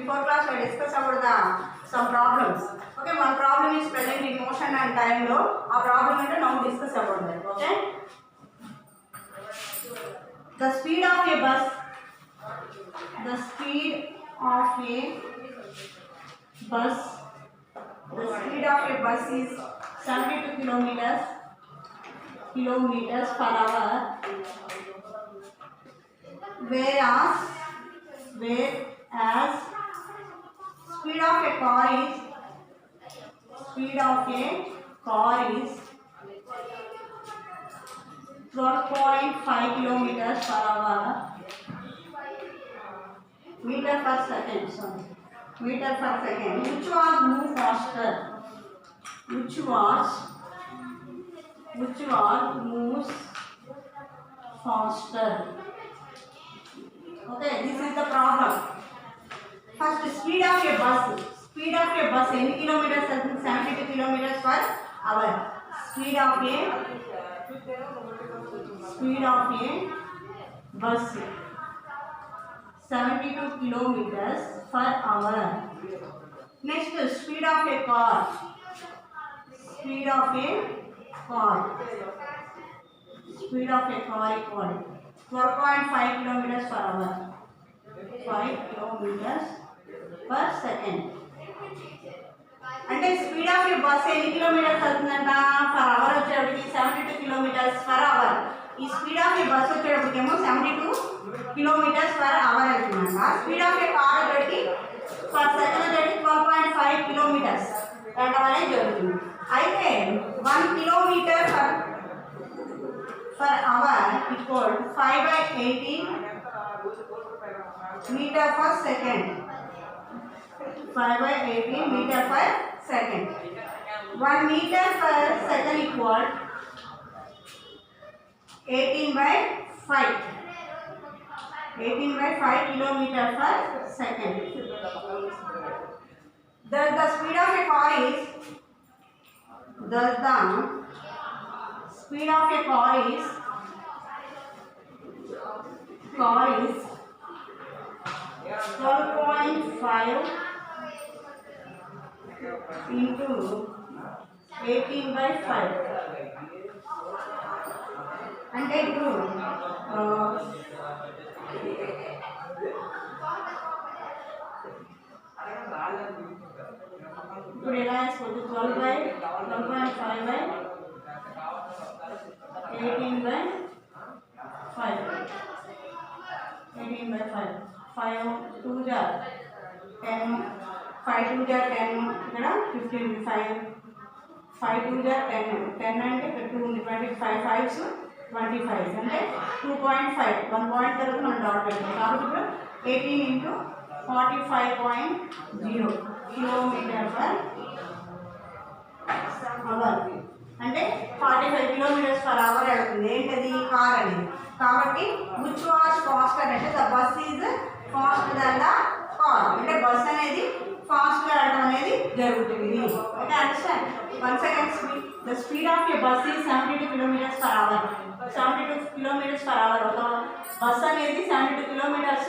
before class I discussed about the some problems. Okay, one problem is present in motion and time law. A problem is now discuss about that. Okay. The speed of a bus. The speed of a bus. The speed of a bus is 72 kilometers per hour. Whereas speed of a car is 12.5 kilometers per hour. Meter per second. Which was move faster? Which moves faster? Okay, this is the problem. First, speed of a bus. Speed of a bus, any kilometers? 72 kilometers per hour. Speed of a bus, 72 kilometers per hour. Next, speed of a car. Speed of a car equal 12.5 kilometers per hour. 5 kilometers per second. అంటే speed of a bus ఎన్ని kilometres అవుతుందంట per hour వచ్చేటప్పటికి 72 kilometres per hour. ఈ speed of a bus వచ్చేటప్పటికేమో 72 kilometres per hour అవుతుందంట. Speed of a car వచ్చేటికి per second వచ్చేటికి 12.5 kilometres వెళ్ళడం అనేది జరుగుతుంది. అయితే 1 kilometre per hour equal 5/18 meter per second. 5/18 meter per second. 1 meter per second equal 18/5. 18/5 kilometer per second. Thus the speed of a car is 12.5 into 18/5. అంటే ఇప్పుడు ఎలా వేసుకోవచ్చు 12/12.5/18/5. 18/5. 5 2 jar 10. 5 2 jar 10 ఇక్కడ 15. 5 2 jar 10. 10 అంటే ఇక్కడ 2 ఉంది. 25 5s 25 అంటే 2.5. 1 పాయింట్ తర్వాత మనం డాట్ పెట్టాం కాబట్టి ఇప్పుడు 18 into 45.0 కిలోమీటర్ పర్ అవర్ అంటే 45 కిలోమీటర్స్ పర్ అవర్ అవుతుంది. ఏంటది కార్ అనేది. కాబట్టి విచ్ వాజ్ ఫాస్టర్ అంటే the bus is faster than the car. అంటే బస్ అనేది ఫాస్ట్గా వెళ్ళడం అనేది జరుగుతుంది. Okay understand. 1 second speed. The speed of a bus is 72 kilometers per hour. 72 kilometers per hour. ఒక బస్ అనేది 72 kilometers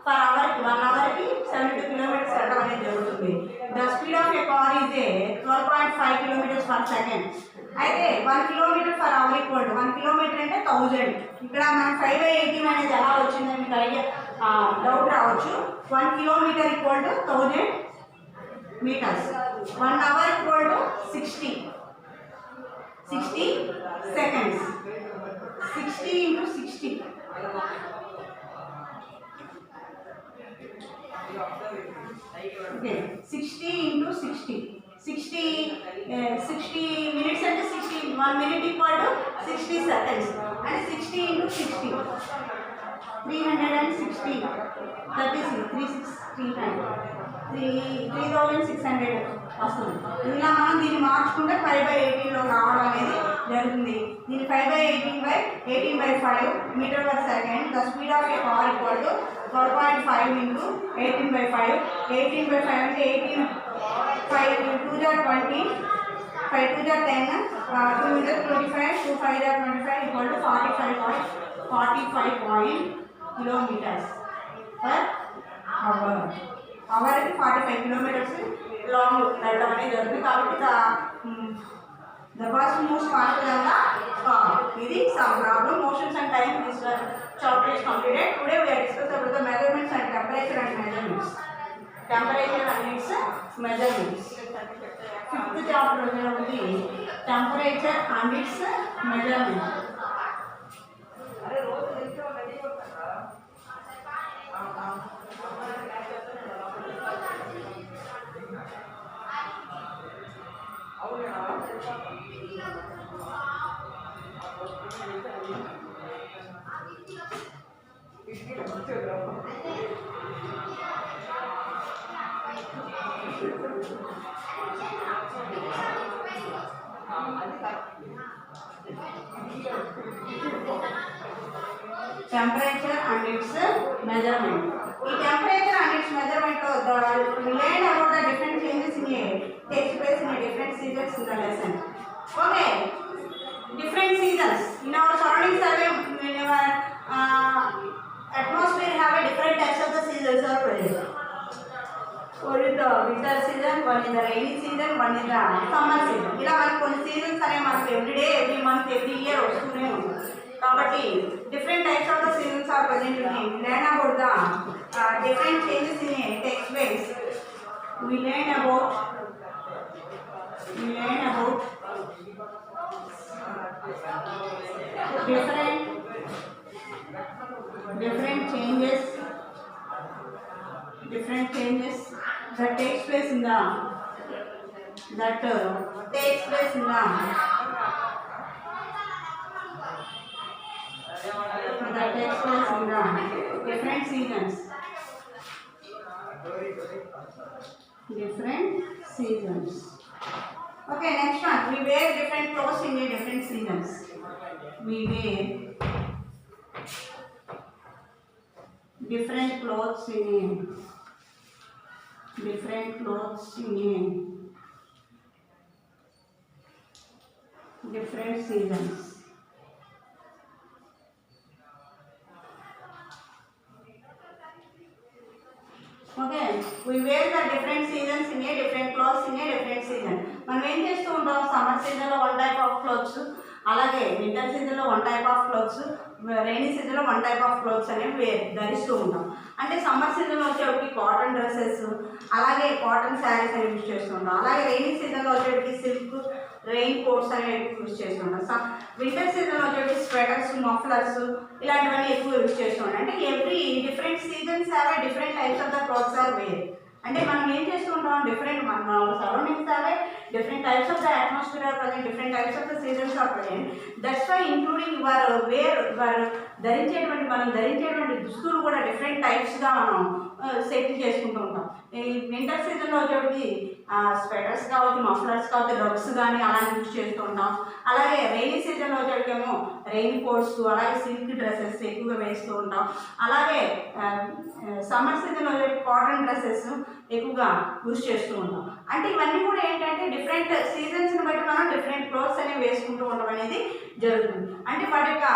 per hour. 1 hourకి 72 kilometers వెళ్ళడం అనేది జరుగుతుంది. The speed of a car is 12.5 kilometers per second. అయితే 1 kilometer per hour equal to 1 kilometer అంటే 1000. ఇక్కడ మనం 5/18 అనేది ఎలా వచ్చిందని మీకు ఐడియా డౌట్ రావచ్చు. 1 kilometer equal to 1000 meters. 1 hour equal to 60 seconds. 60 into 60. Okay, 60 into 60. 60 minutes and 60. 1 minute equal to 60 seconds. And 60 into 60. 360. 3600 వస్తుంది. ఇలా మనం దీన్ని మార్చుకుంటే 5/18లో రావడం అనేది జరుగుతుంది. దీన్ని 5/18/18/5 meter per second. The speed of a car equal to 12.5 into 18/5. 18/5 అంటే 18 5 2 jar 20. 5 2 jar 10. 2 meters 25. 2 5 jar 25 equal to 45 kilometers per hour. అవర్కి 45 kilometres long వెళ్ళడం అనేది జరుగుతుంది. కాబట్టి the bus moves faster than the car. This is some problem. Motions and time. This chapter is completed. Today we are discussing about the measurements and temperature and measurements. Temperature and its measurements. Fifth chapter is temperature and its measurements. Temperature and its measurement. The temperature and its measurement we learned about the different changes in a takes place in a different seasons in the lesson. Okay, different seasons in our surroundings have in our atmosphere have a different types of the seasons are present. One is the winter season, one is the rainy season, one is the summer season. ఇలా మనకు కొన్ని seasons అనేవి మనకు every day every month every year వస్తూనే ఉంటాయి. కాబట్టి different types of the seasons are present in it. Learn about the different changes in a text base. We learn about different changes that takes place in the different seasons. Okay, next one. We wear different clothes in a different seasons. We wear different clothes in different seasons. Okay, we wear the different seasons in a different clothes in a different season. మనం ఏం చేస్తూ ఉంటాం, summer సీజన్లో one type of clothes, అలాగే winter సీజన్లో one type of clothes, rainy సీజన్లో one type of clothes అనేవి ధరిస్తూ ఉంటాం. అంటే సమ్మర్ సీజన్లో వచ్చేటికి కాటన్ డ్రెస్సెస్, అలాగే కాటన్ శారీస్ అనేవి యూజ్ చేస్తూ ఉంటాం. అలాగే రైనీ సీజన్లో వచ్చేటికి సిల్క్ రెయిన్ కోట్స్ అనేవి యూజ్ చేస్తుంటాం. వింటర్ సీజన్లో వచ్చేటికి స్వెటర్స్, మఫ్లర్స్ ఇలాంటివన్నీ ఎక్కువ యూజ్ చేస్తుంటాం. అంటే every different seasons have a different types of the clothes are wear. అంటే మనం ఏం చేస్తూ ఉంటాం, డిఫరెంట్ మన సరౌండింగ్స్ అవే different types of the atmosphere are present, different types of the seasons are present. That's why including your మనం ధరించేటువంటి దుస్తులు కూడా డిఫరెంట్ టైప్స్గా మనం సెట్ చేసుకుంటూ ఉంటాం. ఈ వింటర్ సీజన్లో వచ్చేటికి స్వెటర్స్ కావచ్చు, మఫ్లర్స్ కావచ్చు, రగ్స్ కానీ అలాంటి యూజ్ చేస్తూ ఉంటాం. అలాగే రైనీ సీజన్లో వచ్చేటికేమో రెయిన్ కోట్స్, అలాగే సిల్క్ డ్రెస్సెస్ ఎక్కువగా వేస్తూ ఉంటాం. అలాగే సమ్మర్ సీజన్లో కాటన్ డ్రెస్సెస్ ఎక్కువగా యూజ్ చేస్తూ ఉంటాం. అంటే ఇవన్నీ కూడా ఏంటంటే డిఫరెంట్ సీజన్స్ని బట్టి మనం డిఫరెంట్ క్లోత్స్ అనేవి వేసుకుంటూ ఉండడం అనేది జరుగుతుంది. అంటే వాటి యొక్క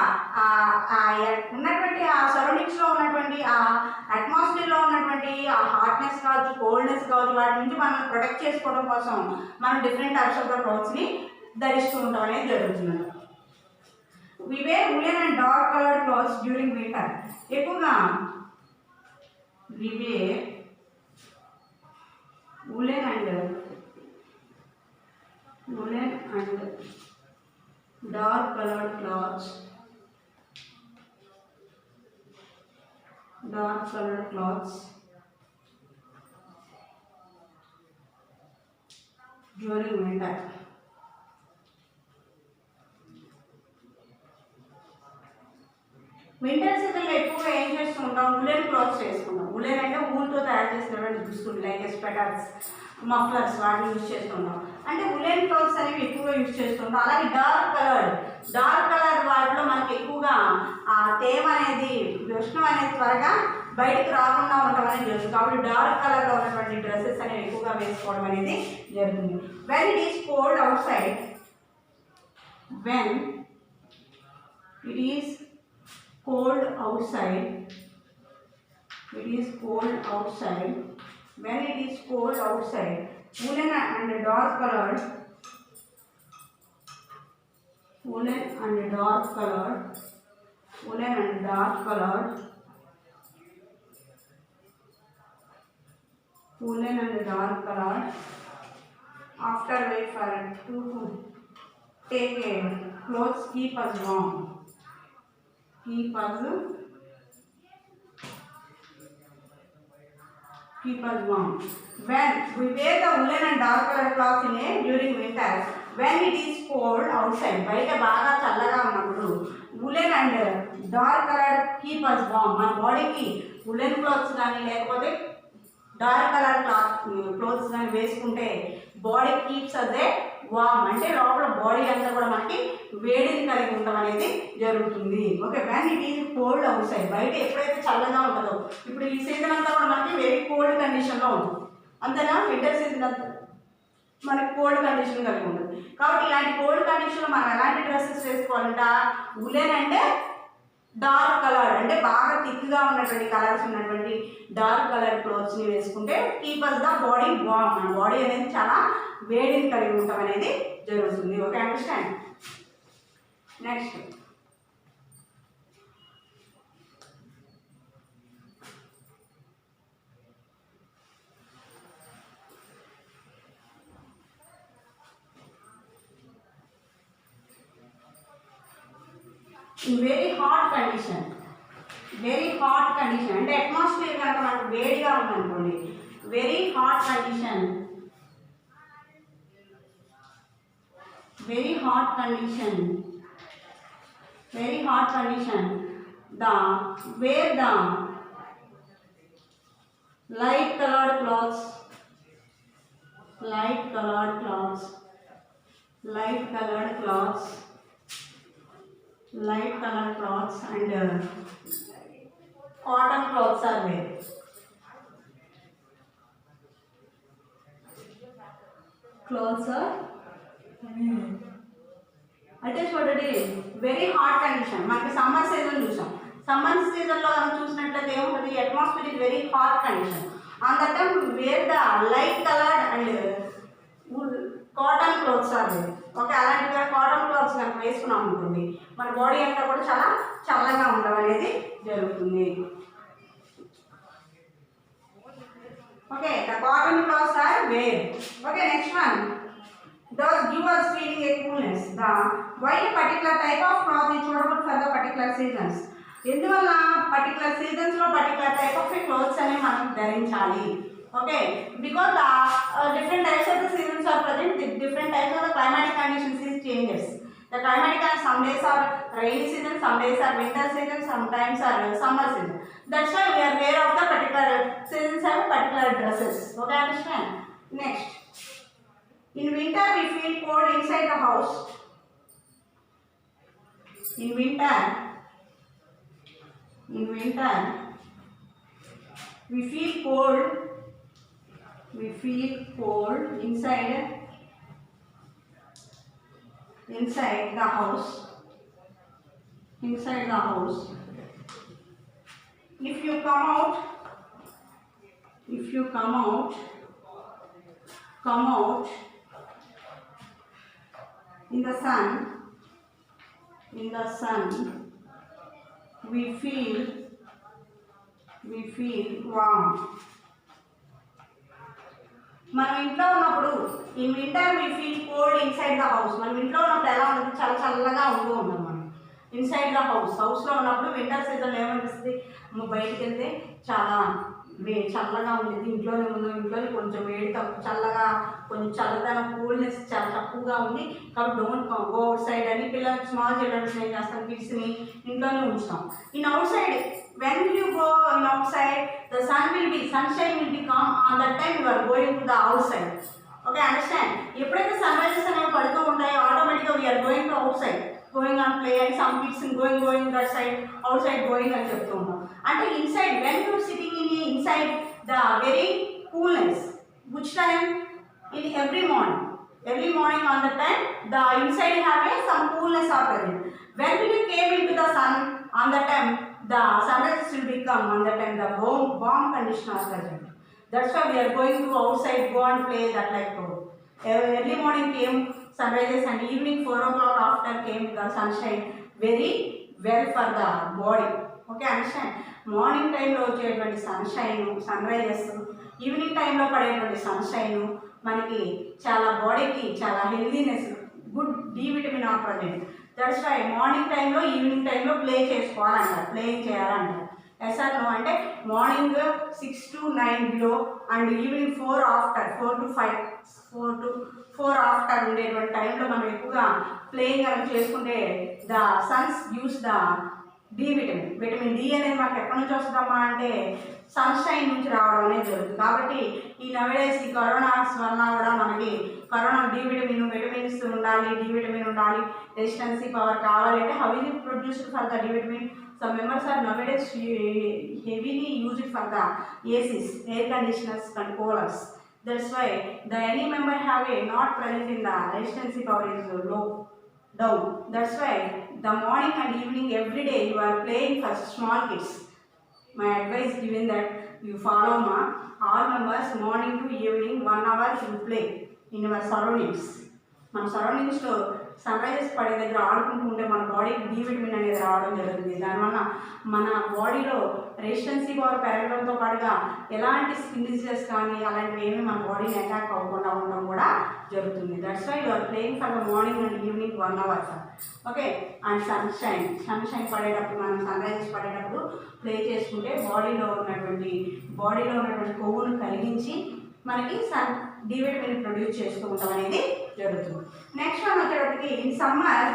ఉన్నటువంటి ఆ సరౌండింగ్స్లో ఉన్నటువంటి ఆ అట్మాస్ఫియర్లో ఉన్నటువంటి ఆ హాట్నెస్ కావచ్చు, కోల్డ్నెస్ కావచ్చు, వాటి నుంచి మనం ప్రొటెక్ట్ చేసుకోవడం కోసం మనం డిఫరెంట్ టైప్స్ ఆఫ్ ద క్లోత్స్ని ధరిస్తూ ఉంటాం అనేది జరుగుతుంది. We wear woolen and dark colored clothes during winter. ఎక్కువగా we wear woolen and dark colored cloths during winter. Winter సీజన్లో ఎక్కువగా ఏం చేస్తూ ఉంటాం, ఉలెన్ క్లాత్స్ వేసుకుంటాం. ఉలెన్ అంటే ఊల్తో తయారు చేసినటువంటి దుస్తులు, లైక్ స్వెటర్స్, మఫ్లర్స్ వాటిని యూజ్ చేస్తూ ఉంటాం. అంటే ఉలెన్ క్లాత్స్ అనేవి ఎక్కువగా యూజ్ చేస్తూ ఉంటాం. అలాగే డార్క్ కలర్ వాటిలో మనకి ఎక్కువగా ఆ తేమ అనేది, ఉష్ణం అనేది త్వరగా బయటకు రాకుండా ఉండడం అనేది జరుగుతుంది. కాబట్టి డార్క్ కలర్లో ఉన్నటువంటి డ్రెస్సెస్ అనేవి ఎక్కువగా వేసుకోవడం అనేది జరుగుతుంది. When it is cold out side cold outside when it is cold outside, woolen and dark colored, woolen and dark colored, woolen and dark colored, woolen and dark colored. After wait for 2 to take a clothes, keep us warm, keep us warm. When we wear the woolen and dark colored cloths in a during winter, when it is cold outside, బయట బాగా చల్లగా ఉన్నప్పుడు woolen and dark colored keep us warm. మన బాడీకి woolen clothes కానీ లేకపోతే dark colour clothes కానీ వేసుకుంటే బాడీ కీప్స్ అదే వామ్, అంటే లోపల బాడీ అంతా కూడా మనకి వేడిని కలిగి ఉండడం అనేది జరుగుతుంది. Okay, when it is cold out side, బయట ఎప్పుడైతే చల్లగా ఉంటుందో, ఇప్పుడు ఈ సీజన్ అంతా కూడా మనకి వెరీ కోల్డ్ కండిషన్లో ఉంటుంది అంతేనా. వింటర్ సీజన్ అంతా మనకి కోల్డ్ కండిషన్ కలిగి ఉంటుంది. కాబట్టి ఇలాంటి కోల్డ్ కండిషన్లో మనం ఎలాంటి డ్రెస్సెస్ వేసుకోవాలంట, ఉలెన్ అంటే డార్క్ కలర్, అంటే బాగా థిక్గా ఉన్నటువంటి కలర్స్ ఉన్నటువంటి డార్క్ కలర్ క్లోత్స్ని వేసుకుంటే కీపర్స్ ద బాడీ వార్మ్, మన బాడీ అనేది చాలా వేడిని కలిగి ఉండటం అనేది జరుగుతుంది. Okay, understand. Next in very hot condition, very hot condition అంటే అట్మాస్ఫియర్ కనుక మనకు వేడిగా ఉందనుకోండి, very hot condition, very hot condition, very hot condition, the wear the light colored clothes, light colored clothes, light colored clothes, light colored clothes and cotton clothes are wear. Clothes are అంటే చూడండి, very hot condition, మనకి summer season చూసాం. Summer సీజన్లో మనం చూసినట్లయితే ఏముంటుంది, atmosphere is very hot condition. On that time wear the light coloured and cotton clothes are wear. Okay, అలాంటిగా cotton clothes కనుక వేసుకున్నాం అనుకోండి, మన బాడీ అంతా కూడా చాలా చల్లగా ఉండడం అనేది జరుగుతుంది. Okay, the cotton clothes are wear. Okay, next one, does give us feeling a coolness. The why a particular type of cloth is suitable for the particular seasons. ఎందువల్ల పర్టికులర్ సీజన్స్లో పర్టికులర్ టైప్ ఆఫ్ క్లోత్స్ అనేవి మనం ధరించాలి. Okay, because the different types of the seasons are present, different types of the climatic conditions is changes. The climatic and some days are rainy season, some days are winter season, sometimes are summer season. That's why we are aware of the particular seasons have particular dresses. Okay, understand? Next, in winter we feel cold inside the house. In winter we feel cold inside the house. If you come out in the sun, we feel warm. మనం ఇంట్లో ఉన్నప్పుడు in winter we feel cold inside the house. మనం ఇంట్లో ఉన్నప్పుడు ఎలా ఉంటుంది, చాలా చల్లగా ఉంటూ ఉంటాం. మనం ఇన్సైడ్ ద హౌస్లో ఉన్నప్పుడు వింటర్ సీజన్లో ఏమనిపిస్తుంది, బయటికి వెళ్తే చాలా చల్లగా ఉండేది, ఇంట్లోనే ఉన్నాం, ఇంట్లోనే కొంచెం వేడి తక్కువ, చల్లగా కొంచెం చల్లదనం కూల్నెస్ చాలా తక్కువగా ఉంది, కాబట్టి డోంట్ గో అవుట్ సైడ్ అని పిల్లలు స్మాల్ చిల్డ్రన్స్ ఏం చేస్తాం, కిడ్స్ని ఇంట్లోనే ఉంచుతాం. In out side, when will you go in outside, the sunshine will be come, on that time you are going to the outside. Okay, understand? ఎప్పుడైతే sun rises అనేవి పడుతూ ఉంటాయో ఆటోమేటిక్గా we are going to outside, going on play, and some kids going that side, outside going అని చెప్తూ ఉంటాం. అంటే inside, when you are sitting inside the very coolness, which time? In early morning on the time the inside have some coolness are present. When will you came into the sun, on the time the sunrise will become, on the time the warm condition are present. That's why we are going to outside, go and play that like so. Early morning came sunrises and evening 4 o'clock after came the sunshine. Very well for the body. Okay, understand? Morning టైంలో వచ్చేటువంటి sunshine sunrises, evening టైంలో పడేటువంటి sunshine మనకి చాలా బాడీకి చాలా healthiness, good D vitamin are present. That's why morning టైంలో evening టైంలో ప్లే చేసుకోవాలంటారు, ప్లేయింగ్ చేయాలంటారు. ఎస్ఆర్ నో అంటే morning 6 to 9 below and evening 4 after 4 to 5 4 after ఉండేటువంటి టైంలో మనం ఎక్కువగా ప్లేయింగ్ కనుక చేసుకుంటే the sun's use the D vitamin. Vitamin D అనేది మనకు ఎక్కడి నుంచి వస్తుందమ్మా అంటే సన్షైన్ నుంచి రావడం అనేది జరుగుతుంది. కాబట్టి ఈ నవేడేస్ ఈ కరోనాస్ వల్ల కూడా మనకి కరోనా డి విటమిన్స్ ఉండాలి, డి విటమిన్ ఉండాలి, రెసిస్టెన్సీ పవర్ కావాలంటే how is it produced for the D vitamin? Some members are nowadays heavily used for the ACs, air conditioners and coolers. That's why the any member have a not present in the resistancy power is low, down. That's why the morning and evening every day you are playing for small kids. My advice given that you follow ma, all members morning to evening 1 hour you play in your surroundings. మన సరౌండింగ్స్లో sunrises పడే దగ్గర ఆడుకుంటూ ఉంటే మన బాడీకి D vitamin అనేది రావడం జరుగుతుంది. దానివల్ల మన బాడీలో రెసిస్టెన్సీ పవర్ పెరగడంతో పాటుగా ఎలాంటి స్కిన్ డిసీజెస్ కానీ అలాంటివి ఏమీ మన బాడీని అటాక్ అవ్వకుండా ఉండడం కూడా జరుగుతుంది. That's why you are playing for the morning and evening 1 hour sir. Okay, and sunshine పడేటప్పుడు మనం సన్రైజెస్ పడేటప్పుడు ప్లే చేసుకుంటే బాడీలో ఉన్నటువంటి కొవ్వును కలిగించి మనకి డి విటమిన్ ప్రొడ్యూస్ చేస్తూ ఉంటాం అనేది జరుగుతుంది. నెక్స్ట్ వన్ వచ్చేటప్పటికి in summer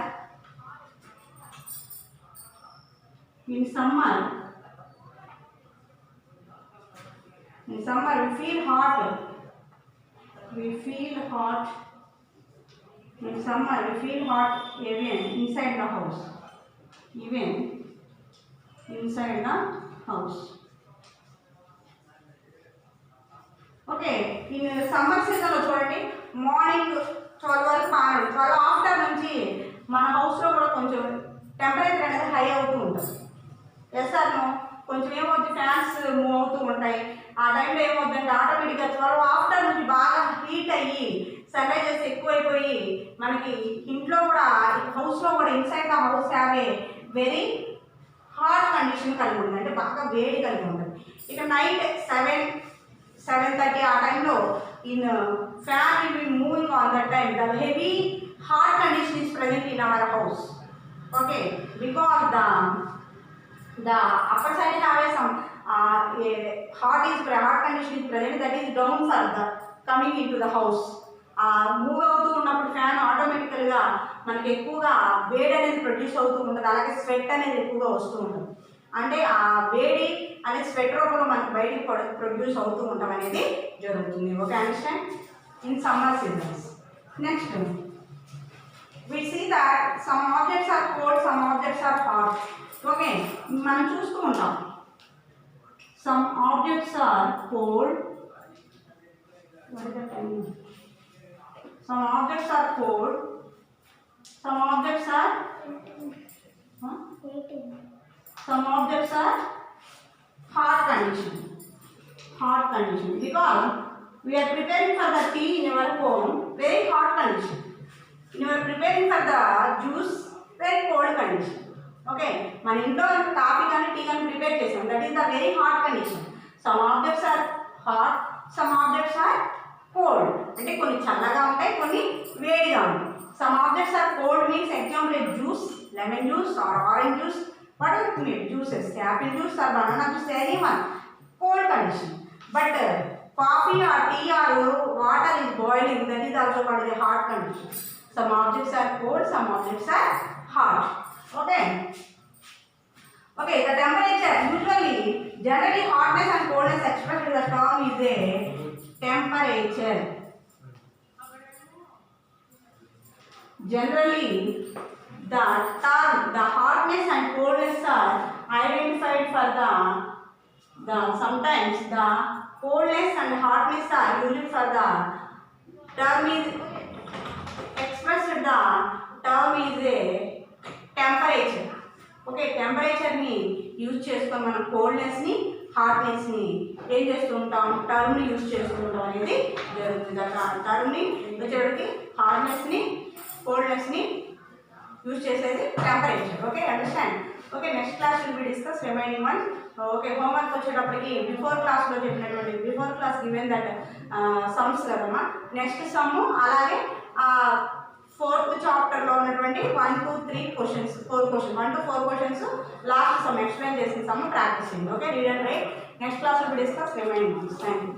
we feel hot. In summer we feel hot even inside the house. Okay, ఈ సమ్మర్ సీజన్లో చూడండి మార్నింగ్ 12 వరకు 12 ఆఫ్టర్ నుంచి మన హౌస్లో కూడా కొంచెం టెంపరేచర్ అనేది హై అవుతూ ఉంటుంది. ఎస్ఆర్ కొంచెం ఏమవుతుంది, ఫ్యాన్స్ మూవ్ అవుతూ ఉంటాయి. ఆ టైంలో ఏమవుతుందంటే ఆటోమేటిక్గా 12 ఆఫ్టర్ నుంచి బాగా హీట్ అయ్యి సన్రైజెస్ ఎక్కువైపోయి మనకి ఇంట్లో కూడా హౌస్లో కూడా inside the house have a very hot condition కలిగి ఉంటుంది, అంటే బాగా వేడి కలిగి ఉంటుంది. ఇక నైట్ 7:30 ఆ టైంలో in fan will be moving on that time the heavy hot condition is present in our house. Okay, because the upper side have some hot condition is present, that is down for the coming into the house. Move అవుతూ ఉన్నప్పుడు fan ఆటోమేటికల్గా మనకి ఎక్కువగా వేడి అనేది produce అవుతూ ఉంటుంది, అలాగే sweat అనేది ఎక్కువగా వస్తూ ఉంటుంది. అంటే ఆ వేడి అనేది స్వెట్ రూపంలో మనకి బయటికి ప్రొడ్యూస్ అవుతూ ఉండడం అనేది జరుగుతుంది. Okay, understand? In summer seasons. Next we see that some objects are cold, some objects are hot. Okay, మనం చూస్తూ ఉంటాం some objects are cold, some objects are cold, some objects are hot condition because we are preparing for the tea in our home, very hot condition. You are preparing for the juice, very cold condition. Okay, మన ఇంట్లో coffee కానీ tea కానీ prepare చేసాం, that is the very hot condition. Some objects are hot, some objects are cold, అంటే కొన్ని చల్లగా ఉంటాయి, కొన్ని వేడిగా ఉంటాయి. Some objects are cold means example juice, lemon juice or orange juice, what are the juices, apple juice or banana juice, anyone, cold condition. But coffee or tea or water is boiling, that is also called the hot condition. Some objects are cold, some objects are hot. Okay, the temperature generally hotness and coldness expressed in the term is a temperature. Generally the term, the hotness and coldness are identified for the sometimes the coldness and hotness are used for the term is expressed, the term is a temperature. Okay, temperature ni use చేసుకొని మనం coldness ని హార్డ్నెస్ని ఏం చేస్తూ ఉంటాం, టర్మ్ని use చేస్తూ ఉంటాం అనేది జరుగుతుంది. టర్మ్ని వచ్చేటికి హార్డ్నెస్ని, కోల్డ్నెస్ని యూజ్ చేసేది temperature. Okay, understand. Okay, next class will be discuss remaining one. Okay, homework వచ్చేటప్పటికి బిఫోర్ క్లాస్లో చెప్పినటువంటి before class given that sums కదమ్మా. నెక్స్ట్ సమ్ అలాగే 4th చాప్టర్లో ఉన్నటువంటి 1 to 3 questions, 4 questions, 1 to 4 questions last some explain చేసిన some practice చేయండి. Okay, read and right. Next class will be discuss remaining once. Thank you.